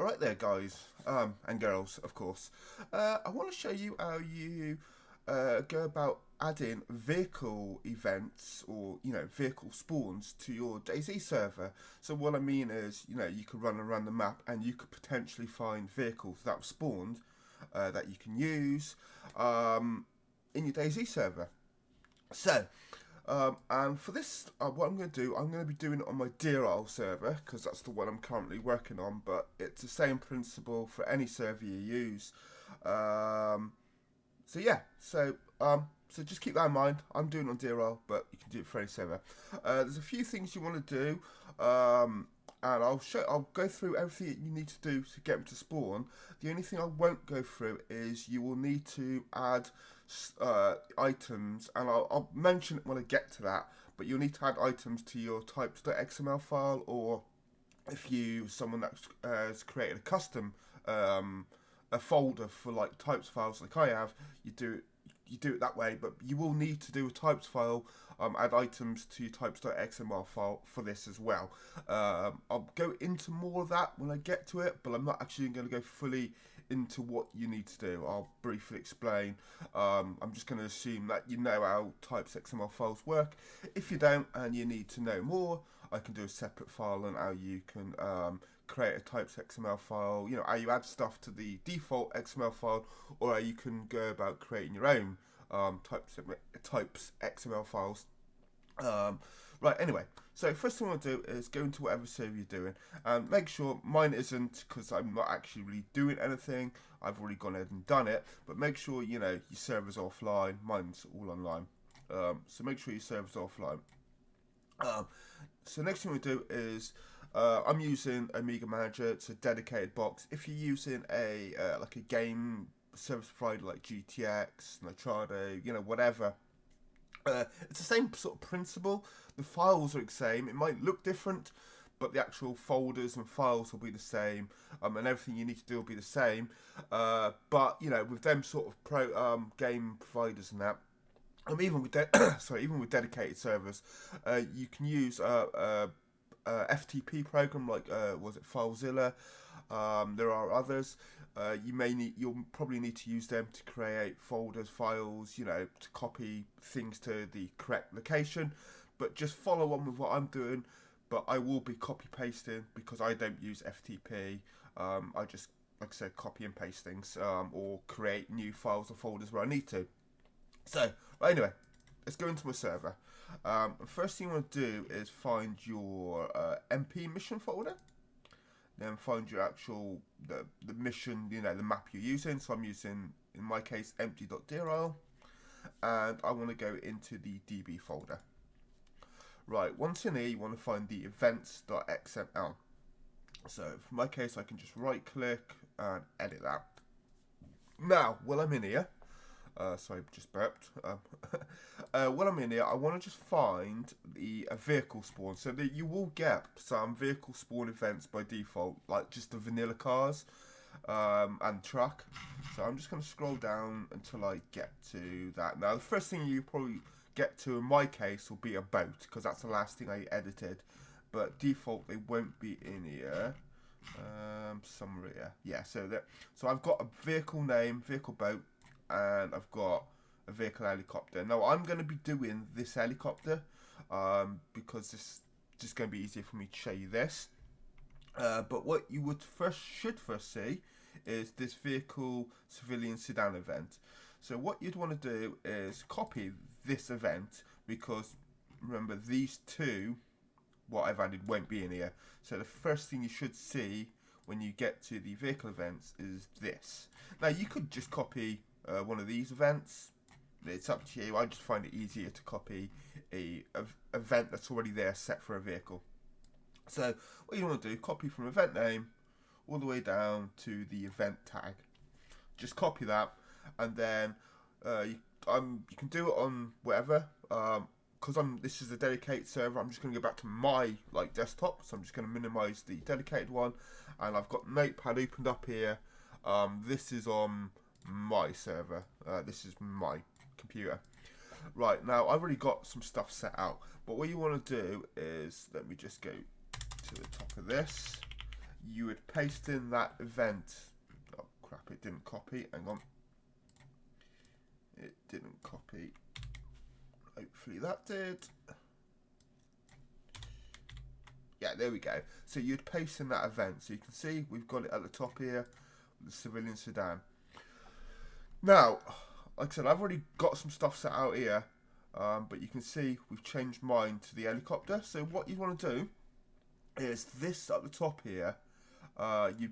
Alright there guys, and girls of course. I want to show you how you go about adding vehicle events or vehicle spawns to your Dayz server. So what I mean is, you could run around the map and you could potentially find vehicles that have spawned that you can use in your Dayz server. So and for this, what I'm going to do, I'm going to be doing it on my Dayz server because that's the one I'm currently working on. But it's the same principle for any server you use. So yeah, so just keep that in mind. I'm doing it on Dayz, but you can do it for any server. There's a few things you want to do, and I'll go through everything that you need to do to get them to spawn. The only thing I won't go through is you will need to add items, and I'll mention it when I get to that, but you'll need to add items to your types.xml file, or if you someone that has created a custom a folder for like types files like I have, you do it that way. But you will need to do a types file, add items to types.xml file for this as well. I'll go into more of that when I get to it, but I'm not actually going to go fully into what you need to do. I'll briefly explain. I'm just going to assume that you know how types.xml files work. If you don't and you need to know more, I can do a separate file on how you can create a types.xml file, how you add stuff to the default XML file, or how you can go about creating your own types.xml files. Right, anyway, so first thing I want to do is go into whatever server you're doing and make sure mine isn't, because I'm not actually really doing anything. I've already gone ahead and done it, but make sure your server's offline. Mine's all online, so make sure your server's offline. So next thing we do is I'm using Amiga Manager. It's a dedicated box. If you're using a like a game service provider like GTX, Nitrado, whatever, it's the same sort of principle. The files are the same. It might look different, but the actual folders and files will be the same, and everything you need to do will be the same. But with them sort of game providers and that, even with even with dedicated servers, you can use a FTP program like was it FileZilla. There are others. You'll probably need to use them to create folders, files, to copy things to the correct location. But just follow on with what I'm doing. But I will be copy pasting because I don't use FTP. I just, like I said, copy and paste things, or create new files or folders where I need to. So, anyway, let's go into my server. First thing you want to do is find your MP mission folder. Then find your actual the mission, the map you're using. So I'm using, in my case, empty.dayz, and I want to go into the DB folder. Right, once in here, you want to find the events.xml. So for my case, I can just right click and edit that. Now, while I'm in here, sorry, just burped. When I'm in here, I want to just find the vehicle spawn. So that you will get some vehicle spawn events by default, like just the vanilla cars and truck. So I'm just going to scroll down until I get to that. Now, the first thing you probably get to, in my case, will be a boat, because that's the last thing I edited. But default, they won't be in here. Somewhere here. Yeah, so I've got a vehicle name, vehicle boat, and I've got a vehicle helicopter. Now I'm going to be doing this helicopter because it's just going to be easier for me to show you this. But what you should first see is this vehicle civilian sedan event. So what you'd want to do is copy this event, because remember, these two, what I've added, won't be in here. So the first thing you should see when you get to the vehicle events is this. Now you could just copy one of these events. It's up to you. I just find it easier to copy a event that's already there set for a vehicle. So what you want to do, copy from event name all the way down to the event tag. Just copy that, and then you can do it on whatever. Because this is a dedicated server, I'm just going to go back to my desktop. So I'm just going to minimize the dedicated one, and I've got Notepad opened up here. This is on my server. This is my computer. Right, now I've already got some stuff set out, but what you want to do is, let me just go to the top of this, you would paste in that event. Oh crap, it didn't copy. Hang on. It didn't copy. Hopefully that did. Yeah, there we go. So you'd paste in that event. So you can see we've got it at the top here, the civilian sedan. Now, like I said, I've already got some stuff set out here, but you can see we've changed mine to the helicopter. So what you want to do is this at the top here, you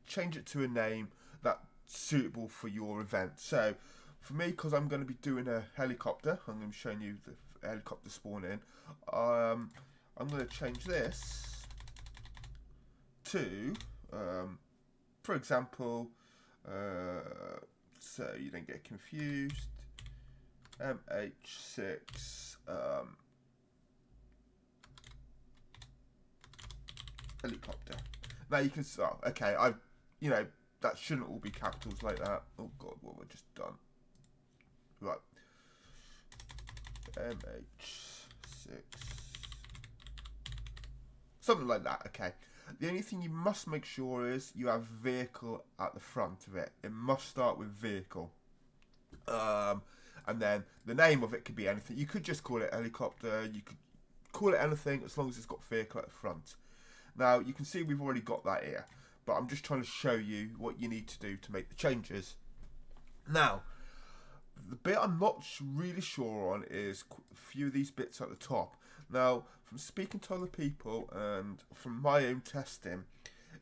change it to a name that's suitable for your event. So for me, because I'm going to be doing a helicopter, I'm going to be showing you the helicopter spawn in. I'm going to change this to, for example, so you don't get confused, MH6 helicopter. Now you can, oh, okay, you know, that shouldn't all be capitals like that. Oh god, what have I just done? Right, MH6, something like that. Okay. The only thing you must make sure is you have vehicle at the front of it. It must start with vehicle. And then the name of it could be anything. You could just call it helicopter. You could call it anything as long as it's got vehicle at the front. Now, you can see we've already got that here. But I'm just trying to show you what you need to do to make the changes. Now, the bit I'm not really sure on is a few of these bits at the top. Now, from speaking to other people and from my own testing,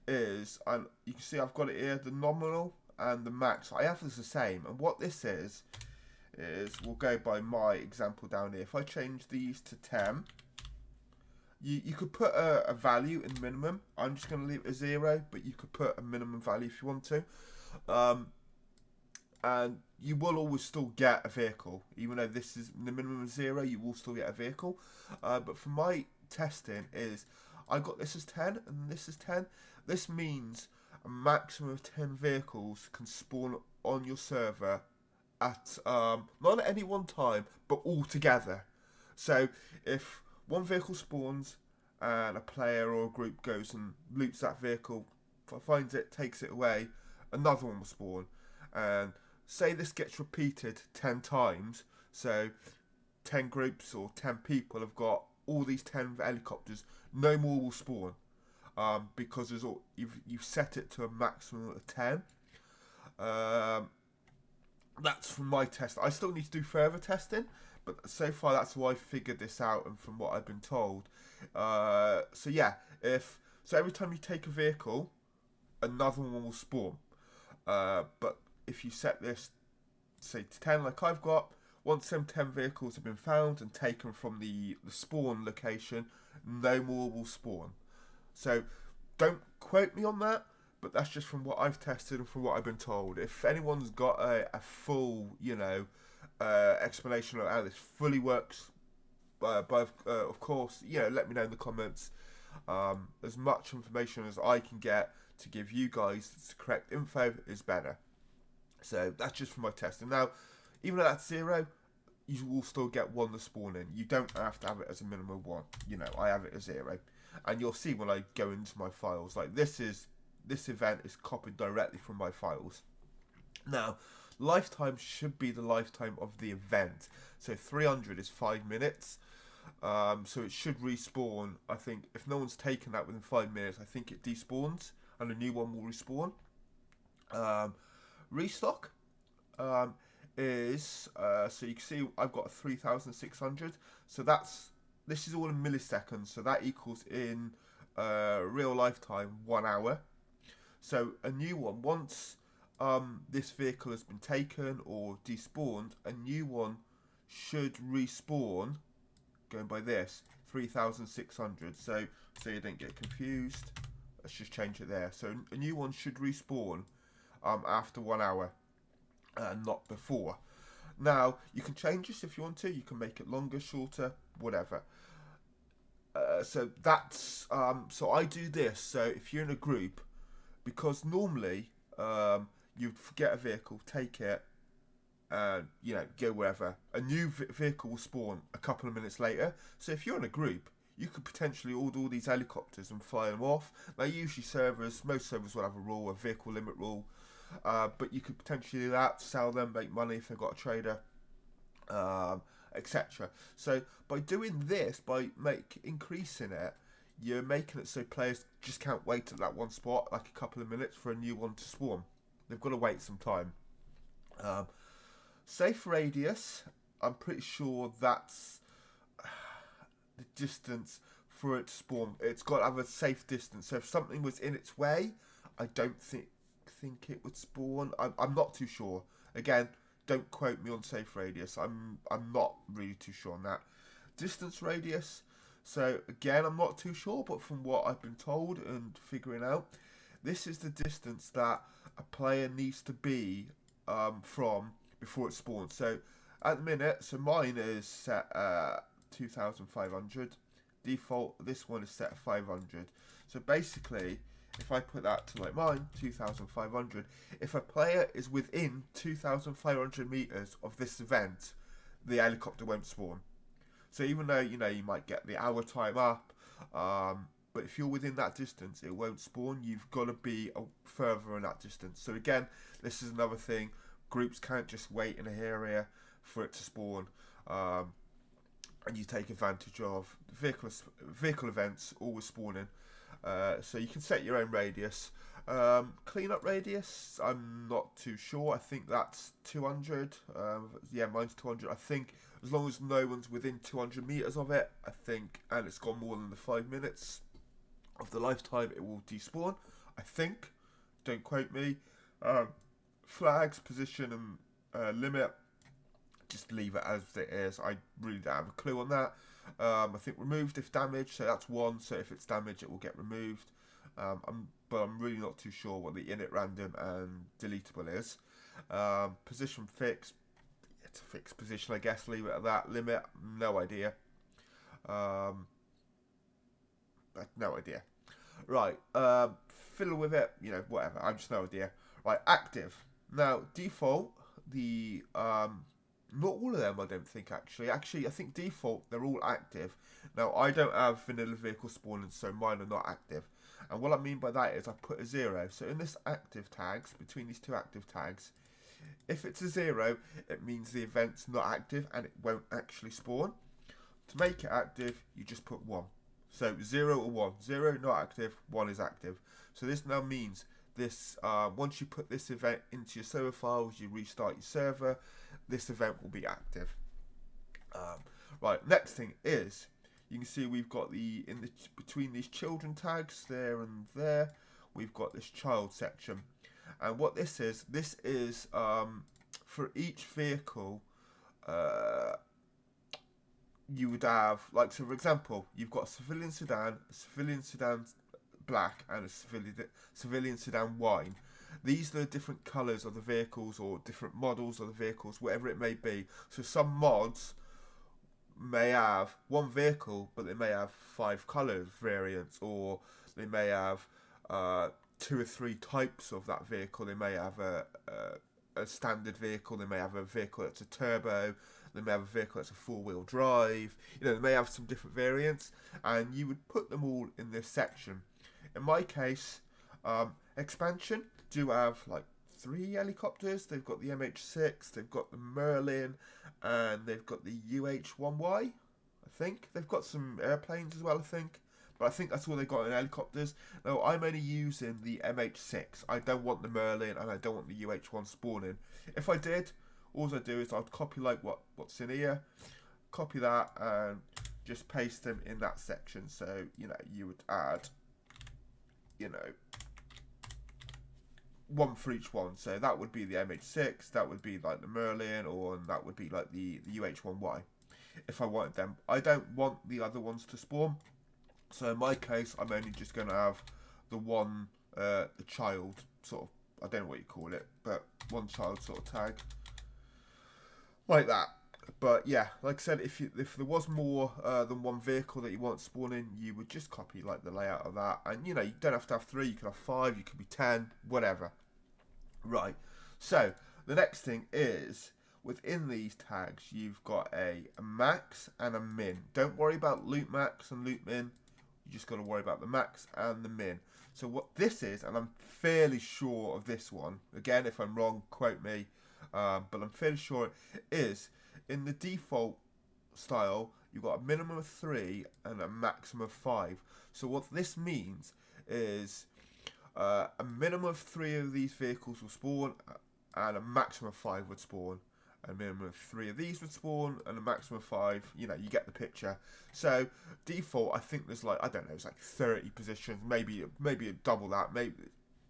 you can see I've got it here, the nominal and the max. I have this the same, and what this is we'll go by my example down here. If I change these to 10, you could put a value in minimum. I'm just going to leave it as 0, but you could put a minimum value if you want to. And you will always still get a vehicle. Even though this is the minimum of 0, you will still get a vehicle. But for my testing I got this as 10 and this is 10. This means a maximum of 10 vehicles can spawn on your server at, not at any one time, but all together. So if one vehicle spawns and a player or a group goes and loots that vehicle, finds it, takes it away, another one will spawn. And say this gets repeated 10 times, so 10 groups or 10 people have got all these 10 helicopters, no more will spawn, because you've set it to a maximum of 10. That's from my test. I still need to do further testing, but so far that's how I figured this out and from what I've been told. So yeah, so every time you take a vehicle, another one will spawn. But if you set this, say, to 10 like I've got, once them 10 vehicles have been found and taken from the spawn location, no more will spawn. So don't quote me on that, but that's just from what I've tested and from what I've been told. If anyone's got a full, explanation of how this fully works, of course, let me know in the comments. As much information as I can get to give you guys the correct info is better. So that's just from my testing. Now, even though that's 0, you will still get one to spawn in. You don't have to have it as a minimum of 1. I have it as 0. And you'll see when I go into my files, like this event is copied directly from my files. Now, lifetime should be the lifetime of the event. So 300 is 5 minutes. So it should respawn. I think if no one's taken that within 5 minutes, I think it despawns and a new one will respawn. Restock is so you can see I've got a 3,600. So this is all in milliseconds. So that equals in real lifetime 1 hour. So a new one, once this vehicle has been taken or despawned, a new one should respawn. Going by this 3,600. So you don't get confused. Let's just change it there. So a new one should respawn after 1 hour, not before. Now you can change this if you want to. You can make it longer, shorter, whatever. So that's so I do this. So if you're in a group, because normally you'd forget a vehicle, take it, go wherever. A new vehicle will spawn a couple of minutes later. So if you're in a group, you could potentially order all these helicopters and fly them off. Now, usually most servers will have a rule, a vehicle limit rule, but you could potentially do that, sell them, make money if they've got a trader, etc. So by doing this, by increasing it, you're making it so players just can't wait at that one spot like a couple of minutes for a new one to spawn. They've got to wait some time. Safe radius, I'm pretty sure that's the distance for it to spawn. It's got to have a safe distance. So if something was in its way, I don't think it would spawn. I'm not too sure. Again, don't quote me on safe radius. I'm not really too sure on that. Distance radius. So again, I'm not too sure, but from what I've been told and figuring out, this is the distance that a player needs to be from before it spawns. So at the minute, so mine is set 2,500. Default, this one is set at 500. So basically, if I put that to like mine, 2,500, if a player is within 2,500 meters of this event, the helicopter won't spawn. So even though, you might get the hour time up, but if you're within that distance, it won't spawn. You've got to be further in that distance. So again, this is another thing. Groups can't just wait in an area for it to spawn. And you take advantage of vehicle events always spawning. So you can set your own radius. Cleanup radius, I'm not too sure. I think that's 200. Yeah, mine's 200. I think as long as no one's within 200 meters of it, I think, and it's gone more than the 5 minutes of the lifetime, it will despawn. I think. Don't quote me. Flags, position, and limit, just leave it as it is. I really don't have a clue on that. I think removed if damaged, so that's 1. So if it's damaged, it will get removed. But I'm really not too sure what the init random and deletable is. Position fixed. It's a fixed position, I guess. Leave it at that. Limit, no idea. No idea. Right. Fiddle with it. Whatever. I'm just no idea. Right. Active. Now default. The not all of them, I don't think, actually. Actually, I think default, they're all active. Now, I don't have vanilla vehicle spawning, so mine are not active. And what I mean by that is I put a 0. So in this active tags, between these two active tags, if it's a 0, it means the event's not active and it won't actually spawn. To make it active, you just put 1. So 0 or 1. 0, not active, 1 is active. So this now means this once you put this event into your server files, you restart your server, this event will be active. Right, next thing is, you can see we've got between these children tags there and there, we've got this child section. And what this is for each vehicle, you would have, like, so for example, you've got a civilian sedan black, and a civilian sedan wine. These are the different colours of the vehicles or different models of the vehicles, whatever it may be. So some mods may have one vehicle, but they may have 5 colour variants, or they may have 2 or 3 types of that vehicle. They may have a standard vehicle, they may have a vehicle that's a turbo, they may have a vehicle that's a 4-wheel drive, they may have some different variants, and you would put them all in this section. In my case, expansion do have like 3 helicopters. They've got the MH6, they've got the Merlin, and they've got the UH-1Y, I think. They've got some airplanes as well, I think. But I think that's all they've got in helicopters. Now, I'm only using the MH6. I don't want the Merlin, and I don't want the UH-1 spawning. If I did, all I'd do is I'd copy like what's in here, copy that, and just paste them in that section. So, you would add, 1 for each one. So that would be the MH6, that would be like the Merlin, or that would be like the UH-1Y if I wanted them. I don't want the other ones to spawn, so in my case I'm only just going to have the one, the child sort of, I don't know what you call it, but one child sort of tag like that. But yeah, like I said, if there was more than one vehicle that you want spawning, you would just copy like the layout of that, and you don't have to have 3, you can have 5, you could be 10, whatever. Right, so the next thing is within these tags, you've got a max and a min. Don't worry about loop max and loop min. You just got to worry about the max and the min. So what this is, and I'm fairly sure of this one. Again, if I'm wrong, quote me. But I'm fairly sure it is. In the default style, you've got a minimum of 3 and a maximum of 5. So what this means is a minimum of 3 of these vehicles will spawn, and a maximum of 5 would spawn. A minimum of 3 of these would spawn, and a maximum of 5. You know, you get the picture. So default, I think there's like, I don't know, it's like 30 positions, maybe double that. Maybe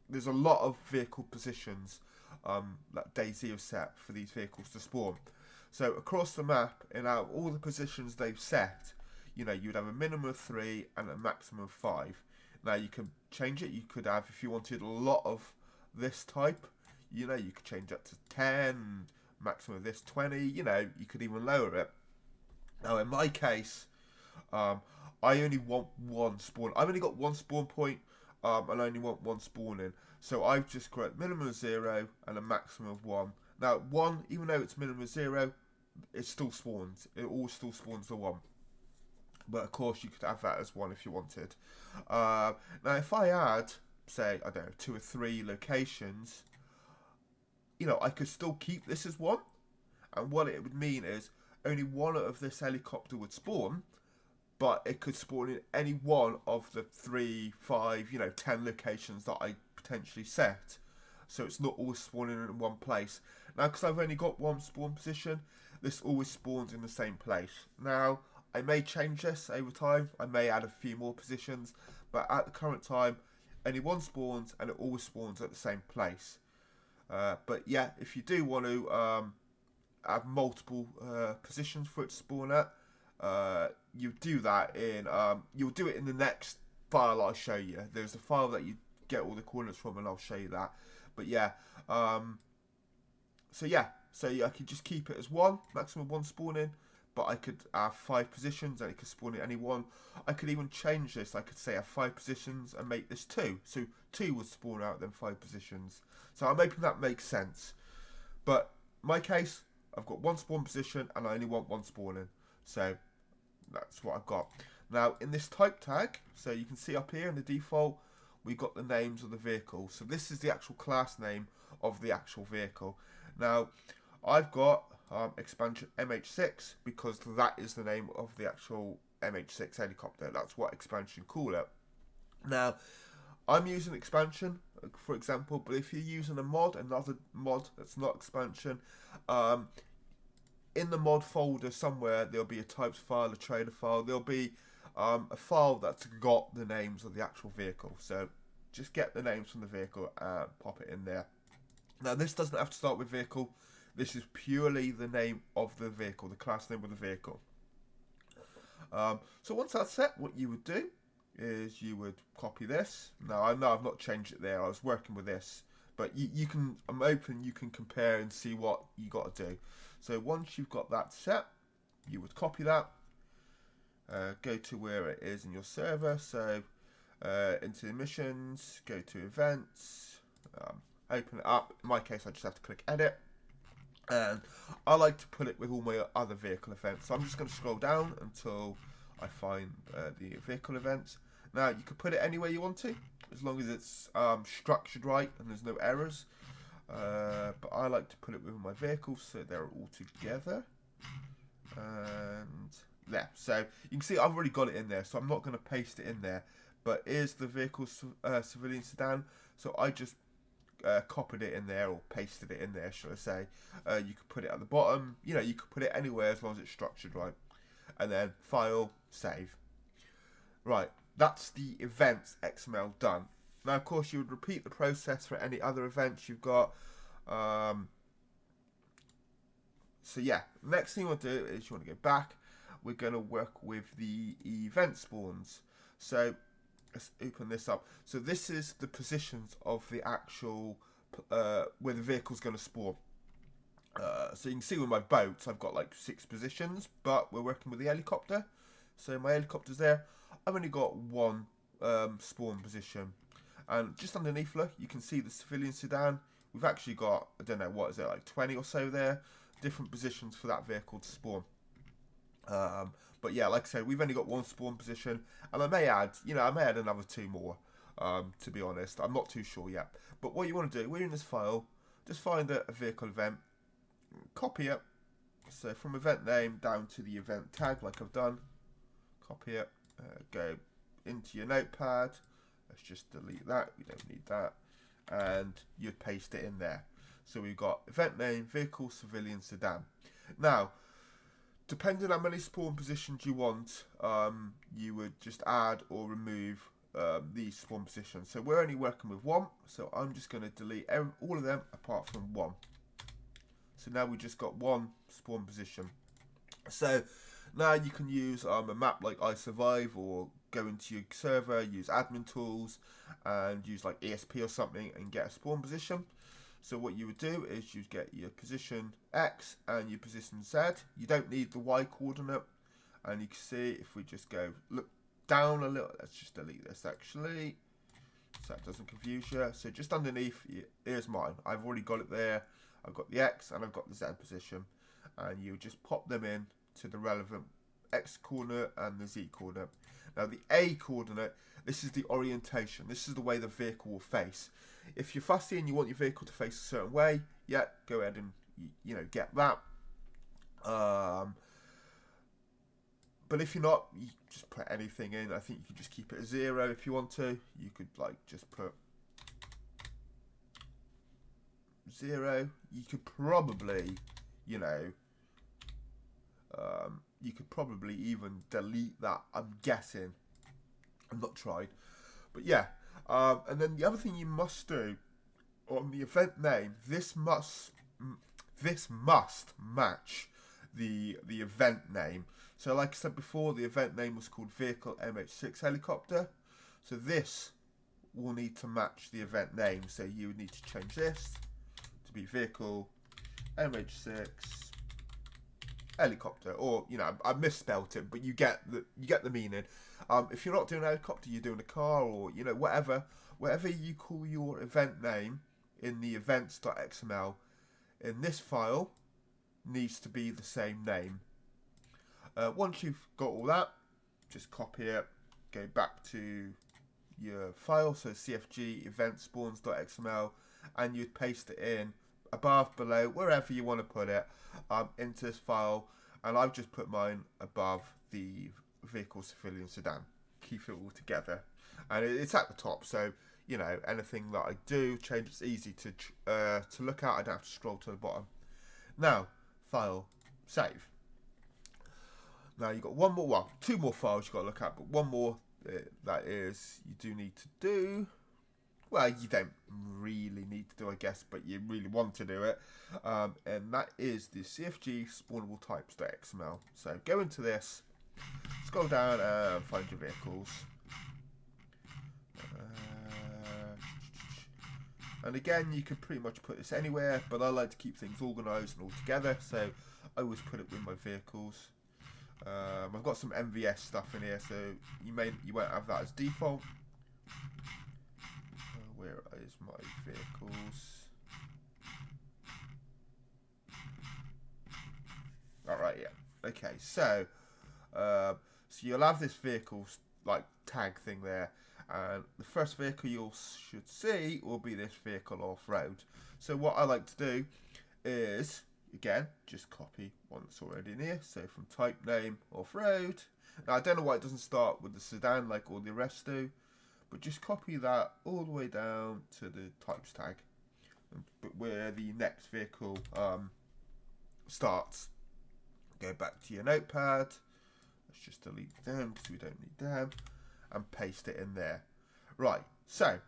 there's a lot of vehicle positions that Dayz have set for these vehicles to spawn. So across the map, in out of all the positions they've set, you know, you'd have a minimum of 3 and a maximum of 5. Now you can change it. You could have, if you wanted a lot of this type, you know, you could change it to 10, maximum of this 20. You know, you could even lower it. Now in my case, I only want one spawn. I've only got one spawn point, and I only want one spawning. So I've just got minimum of 0 and a maximum of 1. Now 1, even though it's minimum of 0, it still spawns. It all still spawns the 1. But of course you could have that as 1 if you wanted. Now if I add, say, I don't know, 2 or 3 locations, you know, I could still keep this as 1. And what it would mean is only one of this helicopter would spawn, but it could spawn in any one of the 3, 5, you know, 10 locations that I potentially set. So it's not always spawning in one place. Now, because I've only got one spawn position, this always spawns in the same place. Now, I may change this over time. I may add a few more positions, but at the current time, only one spawns, and it always spawns at the same place. But yeah, if you do want to have multiple positions for it to spawn at, you do that in you'll do it in the next file I'll show you. There's a file that you get all the coordinates from, and I'll show you that. But yeah, so I could just keep it as 1, maximum 1 spawning, but I could have 5 positions and it could spawn at any one. I could even change this. I could say I have 5 positions and make this 2. So 2 would spawn out then 5 positions. So I'm hoping that makes sense. But in my case, I've got 1 spawn position and I only want 1 spawning. So that's what I've got. Now in this type tag, so you can see up here in the default, we've got the names of the vehicle. So this is the actual class name of the actual vehicle. Now I've got expansion MH6 because that is the name of the actual MH6 helicopter. That's what expansion call it. Now I'm using expansion for example, but if you're using a mod, another mod that's not expansion, in the mod folder somewhere there'll be a types file, a trailer file. There'll be a file that's got the names of the actual vehicle. So just get the names from the vehicle and pop it in there. Now this doesn't have to start with vehicle. This is purely the name of the vehicle, the class name of the vehicle. So once that's set, what you would do is you would copy this. Now I know I've not changed it there. I was working with this, but you can. I'm open. You can compare and see what you got to do. So once you've got that set, you would copy that. Go to where it is in your server. So into emissions, go to events, open it up. In my case, I just have to click edit. And I like to put it with all my other vehicle events. So I'm just going to scroll down until I find the vehicle events. Now you can put it anywhere you want to, as long as it's structured right and there's no errors. But I like to put it with my vehicles so they're all together. And there, so you can see I've already got it in there, so I'm not going to paste it in there. But here's the vehicle civilian sedan. So I just copied it in there, or pasted it in there, should I say. You could put it at the bottom. You know, you could put it anywhere as long as it's structured right. And then file, save. Right, that's the events.xml done. Now, of course, you would repeat the process for any other events you've got. So yeah, next thing you want to do is you want to go back. We're going to work with the event spawns. So let's open this up. So this is the positions of the actual where the vehicle's going to spawn. So you can see with my boats, I've got like 6 positions, but we're working with the helicopter. So my helicopter's there. I've only got 1 spawn position. And just underneath, look, you can see the civilian sedan. We've actually got, I don't know, what is it, like 20 or so there. different positions for that vehicle to spawn. But yeah, like I said, we've only got one spawn position, and I may add another 2 more. To be honest, I'm not too sure yet. But what you want to do, we're in this file, just find a vehicle event, copy it. So from event name down to the event tag, like I've done, copy it, go into your notepad. Let's just delete that. We don't need that, and you'd paste it in there. So we've got event name, vehicle, civilian, sedan. Now, depending on how many spawn positions you want, you would just add or remove these spawn positions. So we're only working with 1, so I'm just going to delete all of them apart from 1. So now we just got 1 spawn position. So now you can use a map like iSurvive, or go into your server, use admin tools, and use like ESP or something and get a spawn position. So what you would do is you get your position X and your position Z. You don't need the Y coordinate. And you can see if we just go look down a little, let's just delete this actually, so that doesn't confuse you. So just underneath, here's mine. I've already got it there. I've got the X and I've got the Z position. And you just pop them in to the relevant X coordinate and the Z coordinate. Now the A coordinate, this is the orientation. This is the way the vehicle will face. If you're fussy and you want your vehicle to face a certain way, yeah, go ahead and get that. But if you're not, you just put anything in. I think you can just keep it at 0 if you want to. You could like just put 0. You could probably, you could probably even delete that, I'm guessing. I've not tried. But yeah. And then the other thing you must do on the event name, this must match the event name. So like I said before, the event name was called Vehicle MH6 Helicopter. So this will need to match the event name. So you would need to change this to be Vehicle MH6 Helicopter, or I misspelt it, but you get the meaning. If you're not doing a helicopter, you're doing a car, or whatever you call your event name in the events.xml, in this file needs to be the same name. Once you've got all that, just copy it, go back to your file, so cfg event spawns.xml, and you'd paste it in above, below, wherever you want to put it, into this file. And I've just put mine above the vehicle, civilian, sedan. Keep it all together, and it's at the top, so anything that I do change, it's easy to look at. I don't have to scroll to the bottom. Now, file, save. Now you've got one more, well, 2 more files you've got to look at, but one more that is you do need to do. Well, you don't really need to do, I guess, but you really want to do it. And that is the CFG spawnable types.xml. So go into this, scroll down and find your vehicles. And again, you can pretty much put this anywhere, but I like to keep things organised and all together, so I always put it with my vehicles. I've got some MVS stuff in here, so you won't have that as default. Where is my vehicles? Alright, yeah. Okay, so you'll have this vehicle like tag thing there, and the first vehicle you should see will be this vehicle off-road. So what I like to do is, again, just copy one that's already in here. So from type name off-road. Now I don't know why it doesn't start with the sedan like all the rest do, but just copy that all the way down to the types tag, but where the next vehicle starts. Go back to your notepad. Let's just delete them because we don't need them, and paste it in there. Right, so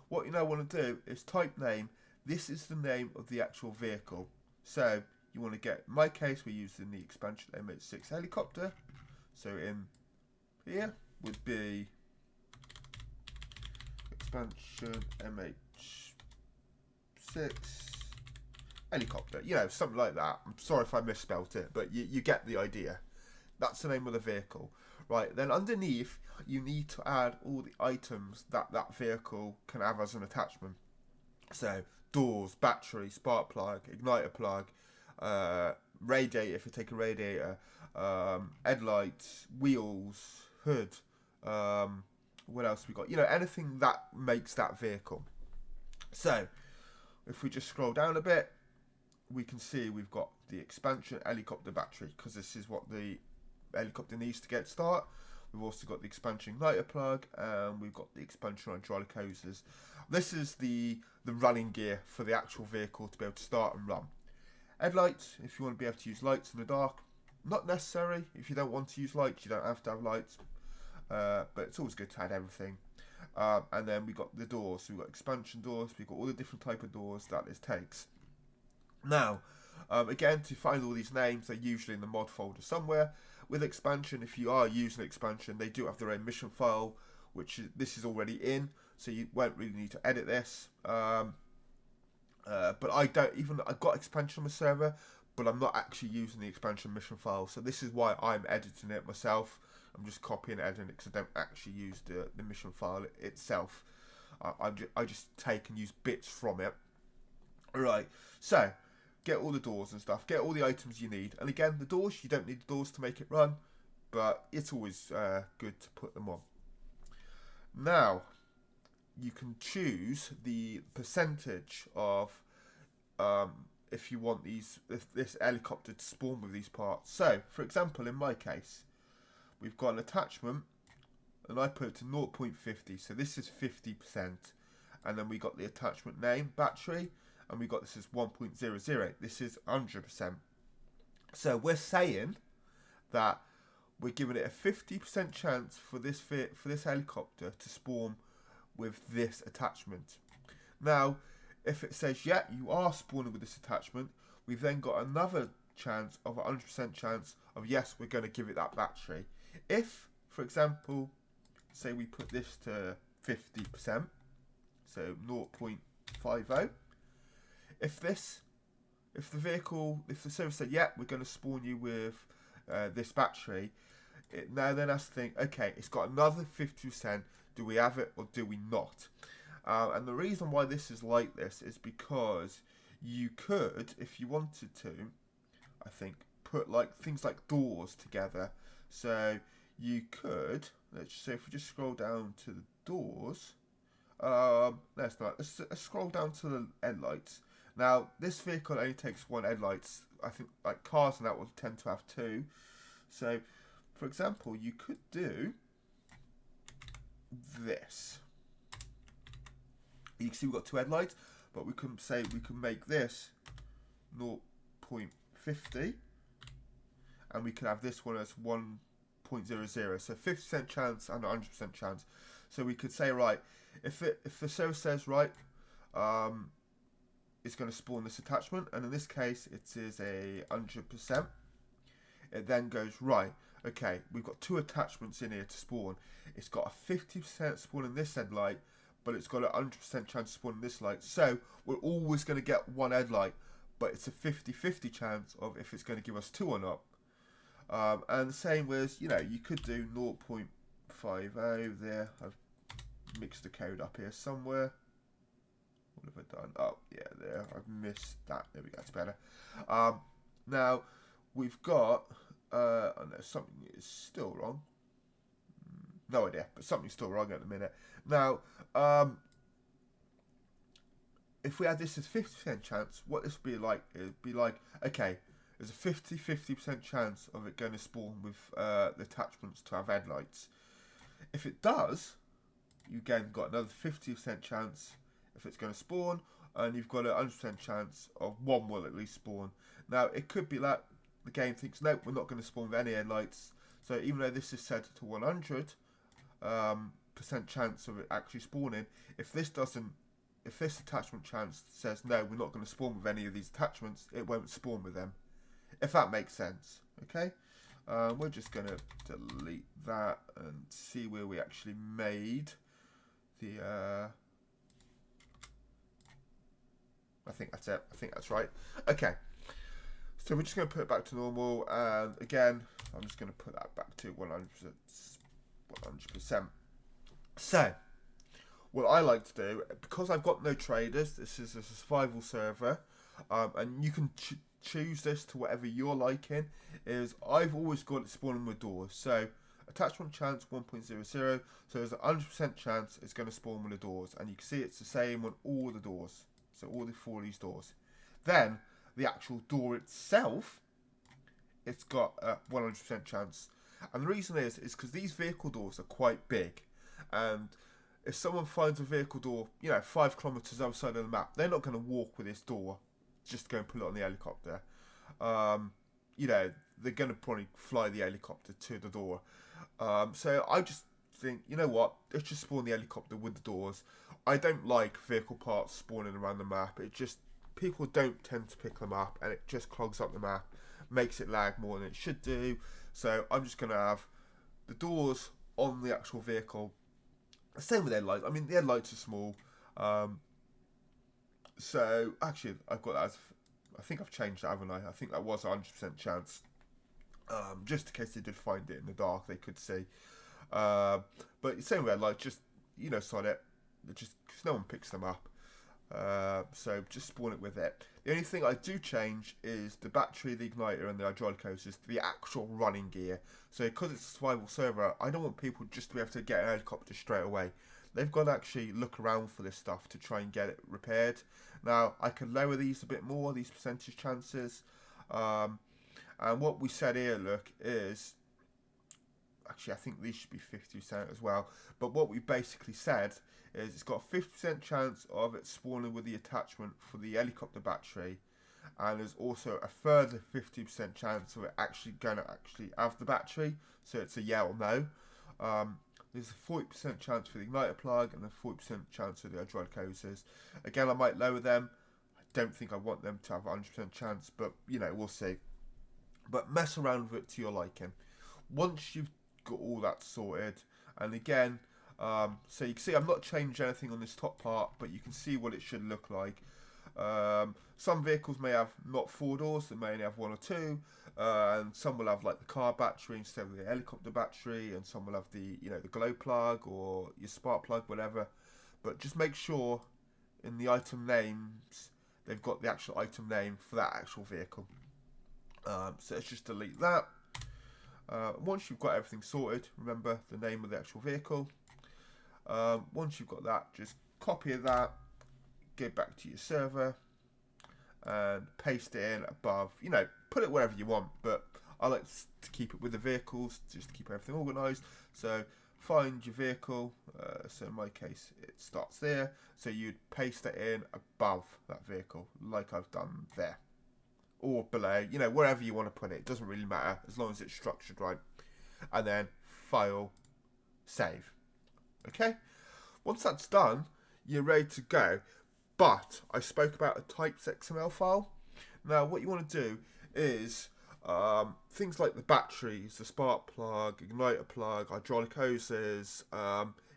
what you now want to do is type name. This is the name of the actual vehicle. So you want to get, in my case, we're using the expansion MH6 helicopter. So in here would be expansion MH6 helicopter. Something like that. I'm sorry if I misspelt it, but you get the idea. That's the name of the vehicle. Right, then underneath, you need to add all the items that vehicle can have as an attachment. So doors, battery, spark plug, igniter plug, radiator, if you take a radiator, headlights, wheels, hood, what else we got? You know, anything that makes that vehicle. So, if we just scroll down a bit, we can see we've got the expansion helicopter battery, because this is what the helicopter needs to get started. We've also got the expansion igniter plug, and we've got the expansion hydraulic hoses. This is the running gear for the actual vehicle to be able to start and run. Headlights, if you want to be able to use lights in the dark, not necessary. If you don't want to use lights, you don't have to have lights, but it's always good to add everything. And then we got the doors, so we've got expansion doors, we've got all the different type of doors that this takes. Now, again, to find all these names, they're usually in the mod folder somewhere. With expansion, if you are using expansion, they do have their own mission file, which this is already in, so you won't really need to edit this. But I don't even, I've got expansion on my server, but I'm not actually using the expansion mission file, so this is why I'm editing it myself. I'm just copying and editing it because I don't actually use the mission file itself. I just take and use bits from it. Alright, so get all the doors and stuff, get all the items you need, and again, the doors, you don't need the doors to make it run, but it's always good to put them on. Now, you can choose the percentage of if you want this helicopter to spawn with these parts. So, for example, in my case, we've got an attachment, and I put it to 0.50, so this is 50%, and then we got the attachment name, battery, and we got this as 1.00. This is 100%. So we're saying that we're giving it a 50% chance for this helicopter to spawn with this attachment. Now, if it says, yeah, you are spawning with this attachment, we've then got another chance of 100% chance of, yes, we're going to give it that battery. If, for example, say we put this to 50%, so 0.50, if the server said, yeah, we're going to spawn you with this battery, it now then has to think, okay, it's got another 50%, do we have it or do we not? And the reason why this is like this is because you could, if you wanted to, I think, put like things like doors together. So you could, let's say if we just scroll down to the doors, let's scroll down to the headlights. Now, this vehicle only takes one headlights. I think like cars and that will tend to have two. So, for example, you could do this. You can see we've got two headlights, but we can say we can make this 0.50, and we can have this one as 1.00. So 50% chance and 100% chance. So we could say, right, if the server says, right, it's going to spawn this attachment, and in this case it is a 100%. It then goes, right, okay, we've got two attachments in here to spawn. It's got a 50% spawn in this headlight, but it's got a 100% chance to spawn in this light. So we're always going to get one headlight, but it's a 50-50 chance of if it's going to give us two or not. And the same with, you know, you could do 0.50 there. I've mixed the code up here somewhere. What have I done? Oh, yeah, there. I've missed that. There we go. That's better. Now, we've got... oh, no, something is still wrong. No idea, but something's still wrong at the minute. Now, if we had this as 50% chance, what this would be like, it would be like, okay, there's a 50% chance of it going to spawn with the attachments to have headlights. If it does, you again got another 50% chance if it's going to spawn, and you've got a 100% chance of one will at least spawn. Now, it could be like the game thinks, no, we're not going to spawn with any headlights. So even though this is set to 100% chance of it actually spawning, if this attachment chance says, no, we're not going to spawn with any of these attachments, it won't spawn with them. If that makes sense, okay? We're just going to delete that and see where we actually made the... I think that's it. I think that's right. Okay. So we're just going to put it back to normal. And again, I'm just going to put that back to 100%. So, what I like to do, because I've got no traders, this is a survival server, and you can choose this to whatever you're liking. Is I've always got it spawning with doors. So attachment chance 1.00, so there's a 100% chance it's going to spawn with the doors, and you can see it's the same on all the doors. So all the 4 of these doors. Then the actual door itself, it's got a 100% chance. And the reason is because these vehicle doors are quite big, and if someone finds a vehicle door, 5 kilometers other side of the map, they're not going to walk with this door just to go and put it on the helicopter. They're going to probably fly the helicopter to the door. So I just think, you know what, let's just spawn the helicopter with the doors. I don't like vehicle parts spawning around the map. It just, people don't tend to pick them up, and it just clogs up the map, makes it lag more than it should do. So I'm just going to have the doors on the actual vehicle. Same with headlights. I mean, the headlights are small. So actually, I've got that as, I think I've changed that, haven't I? I think that was a 100% chance. Just in case they did find it in the dark, they could see. But same with headlights, just, sod it. Just, no one picks them up. So just spawn it with it. The only thing I do change is the battery, the igniter, and the hydraulic hoses to the actual running gear. So because it's a survival server, I don't want people just to be able to get an helicopter straight away. They've got to actually look around for this stuff to try and get it repaired. Now, I can lower these a bit more, these percentage chances. And what we said here, look, is... Actually, I think these should be 50% as well. But what we basically said is it's got a 50% chance of it spawning with the attachment for the helicopter battery, and there's also a further 50% chance of it actually going to have the battery, so it's a yeah or no. There's a 40% chance for the igniter plug and a 40% chance for the hydraulic hoses. Again, I might lower them. I don't think I want them to have a 100% chance, but we'll see. But mess around with it to your liking. Once you've got all that sorted, and again, so you can see I've not changed anything on this top part, but you can see what it should look like. Some vehicles may have not 4 doors, they may only have 1 or 2, and some will have like the car battery instead of the helicopter battery, and some will have the the glow plug or your spark plug, whatever. But just make sure in the item names they've got the actual item name for that actual vehicle. So let's just delete that. Once you've got everything sorted, remember the name of the actual vehicle. Once you've got that, just copy that, go back to your server, and paste it in above. Put it wherever you want, but I like to keep it with the vehicles, just to keep everything organised. So find your vehicle. So in my case, it starts there. So you'd paste it in above that vehicle, like I've done there. Or below, wherever you want to put it. It doesn't really matter, as long as it's structured right. And then file, save. Okay? Once that's done, you're ready to go. But I spoke about a types.xml file. Now, what you want to do is things like the batteries, the spark plug, igniter plug, hydraulic hoses,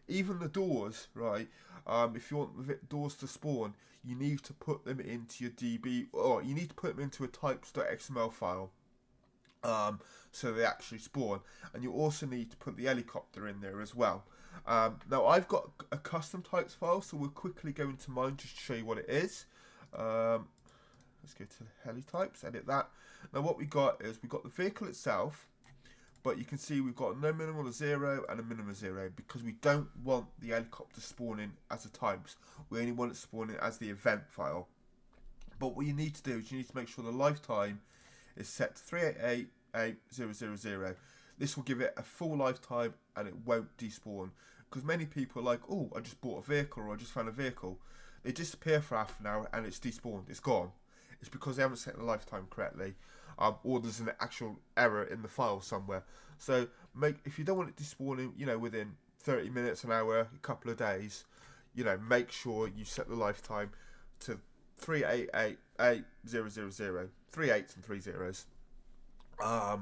even the doors, right? If you want the doors to spawn, you need to put them into your DB, or you need to put them into a types.xml file, so they actually spawn. And you also need to put the helicopter in there as well. Now I've got a custom types file, so we'll quickly go into mine just to show you what it is. Let's go to the heli types, edit that. Now what we got is we got the vehicle itself, but you can see we've got no minimal of 0 and a minimum of 0 because we don't want the helicopter spawning as a types. We only want it spawning as the event file. But what you need to do is you need to make sure the lifetime is set to 3888000. This will give it a full lifetime and it won't despawn. Because many people are like, oh, I just bought a vehicle or I just found a vehicle. They disappear for half an hour and it's despawned. It's gone. It's because they haven't set the lifetime correctly. Or there's an actual error in the file somewhere. So if you don't want it despawning, within 30 minutes, an hour, a couple of days, make sure you set the lifetime to 3888000. 3 8s and 3 zeros. I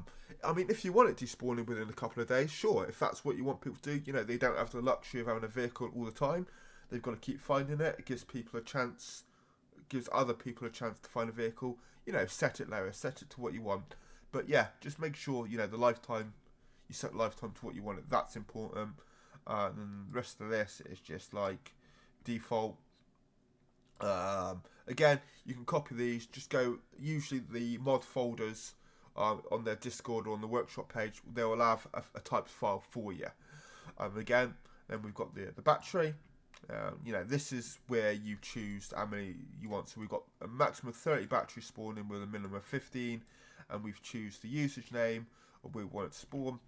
mean, if you want it despawning within a couple of days, sure. If that's what you want people to do, they don't have the luxury of having a vehicle all the time. They've got to keep finding it. It gives people a chance. It gives other people a chance to find a vehicle. Set it lower, set it to what you want. But yeah, just make sure, the lifetime, you set the lifetime to what you want. That's important. And the rest of this is just like default. Again, you can copy these. Just go, usually the mod folders on their Discord or on the workshop page, they will have a types file for you. Again, then we've got the battery. This is where you choose how many you want. So we've got a maximum of 30 batteries spawning with a minimum of 15, and we've choose the usage name of where we want it to spawn.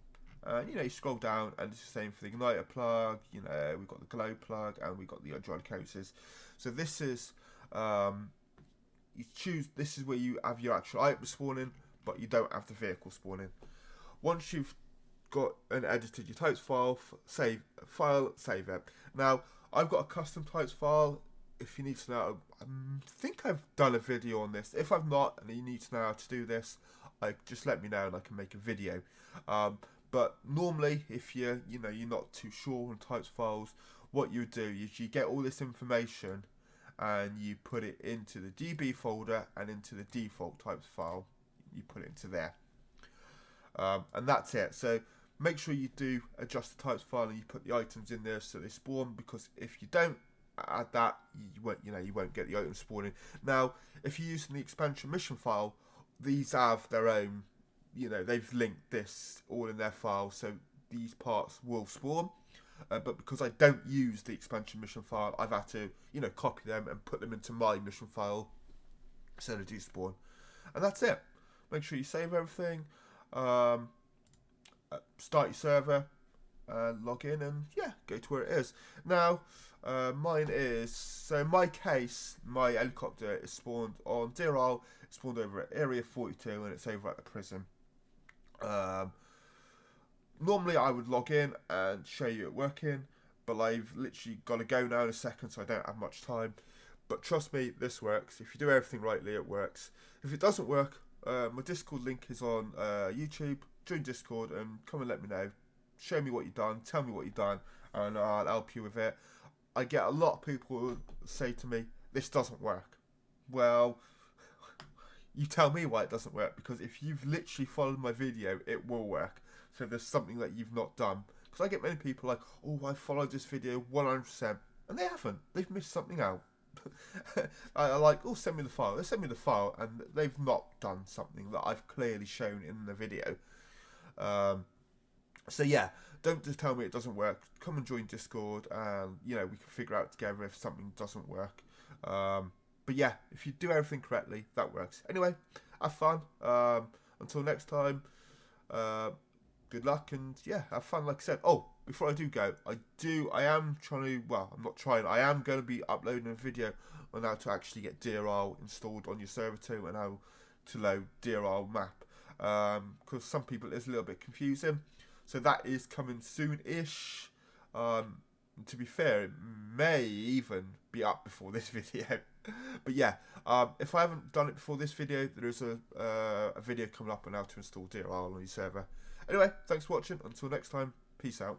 You scroll down and it's the same for the igniter plug. We've got the glow plug and we've got the hydraulic hoses. So this is you choose. This is where you have your actual item spawning, but you don't have the vehicle spawning. Once you've got and edited your types file, save it. Now I've got a custom types file. If you need to know, I think I've done a video on this. If I've not, and you need to know how to do this, just let me know and I can make a video. But normally, if you're not too sure on types files, what you do is you get all this information and you put it into the DB folder and into the default types file. You put it into there, and that's it. So make sure you do adjust the types file and you put the items in there so they spawn. Because if you don't add that, you won't get the item spawning. Now, if you're using the expansion mission file, these have their own. They've linked this all in their file, so these parts will spawn. But because I don't use the expansion mission file, I've had to, copy them and put them into my mission file so they do spawn. And that's it. Make sure you save everything, start your server, log in, and go to where it is. Now, mine is, so in my case, my helicopter is spawned on Dayz. It's spawned over at Area 42, and it's over at the prison. Normally I would log in and show you it working, but I've literally got to go now in a second, so I don't have much time. But trust me, this works. If you do everything rightly, it works. If it doesn't work, my Discord link is on YouTube. Join Discord and come and let me know. Show me what you've done, tell me what you've done, and I'll help you with it. I get a lot of people who say to me, this doesn't work. Well, you tell me why it doesn't work, because if you've literally followed my video, it will work. So if there's something that you've not done, because I get many people like, oh, I followed this video 100%, and they haven't. They've missed something out. I like, oh, send me the file. They send me the file, and they've not done something that I've clearly shown in the video. So yeah, don't just tell me it doesn't work. Come and join Discord, and we can figure out together if something doesn't work. But yeah, if you do everything correctly, that works. Anyway, have fun. Until next time, good luck, and have fun. Like I said, before I do go, I am trying to, I'm not trying, I am going to be uploading a video on how to actually get Dayz installed on your server too, and how to load Dayz map. Because some people it's a little bit confusing. So that is coming soon-ish. To be fair, it may even be up before this video. But if I haven't done it before this video, there is a video coming up on how to install Dayz on your server. Anyway, thanks for watching. Until next time, peace out.